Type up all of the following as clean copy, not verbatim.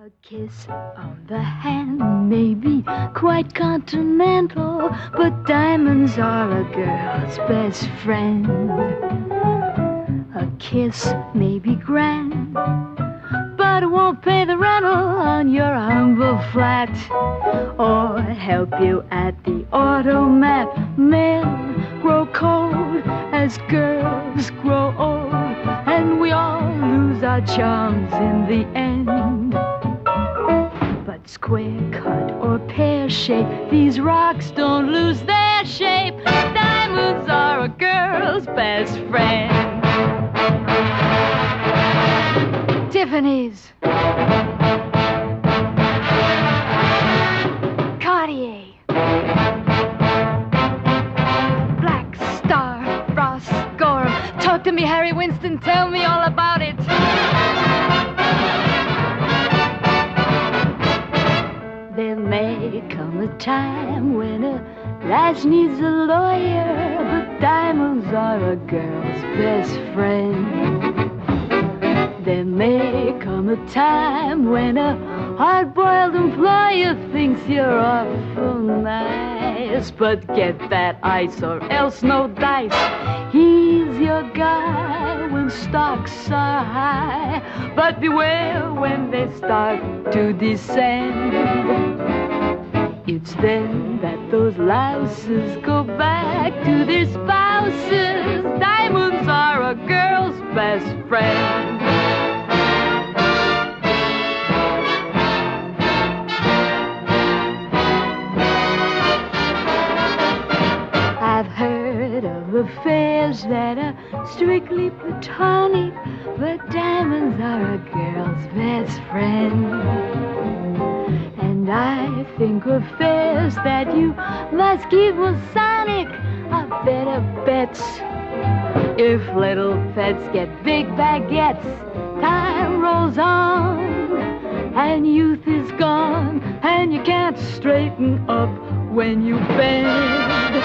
A kiss on the hand may be quite continental, but diamonds are a girl's best friend. A kiss may be grand, but it won't pay the rental on your humble flat, or help you at the automat. Men grow cold as girls grow old, and we all lose our charms in the end. But square cut or pear shape, these rocks don't lose their shape. Diamonds are a girl's best friend. Tiffany's, Cartier, Black Star, Ross Gorham. Talk to me, Harry Winston, tell me all about it. There may come a time when a lass needs a lawyer, but diamonds are a girl's best friend. There may come a time when a hard-boiled employer thinks you're awful nice, but get that ice or else no dice. He's your guy when stocks are high, but beware when they start to descend. It's then that those louses go back to their spouses. Diamonds are a girl's best friend. I've heard of affairs that are strictly platonic, but diamonds are a girl's best friend. And I think affairs that you must keep Masonic are better bets. If little pets get big baguettes, time rolls on, and youth is gone, and you can't straighten up when you bend.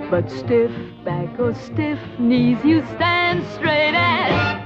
But stiff back or stiff knees, you stand straight as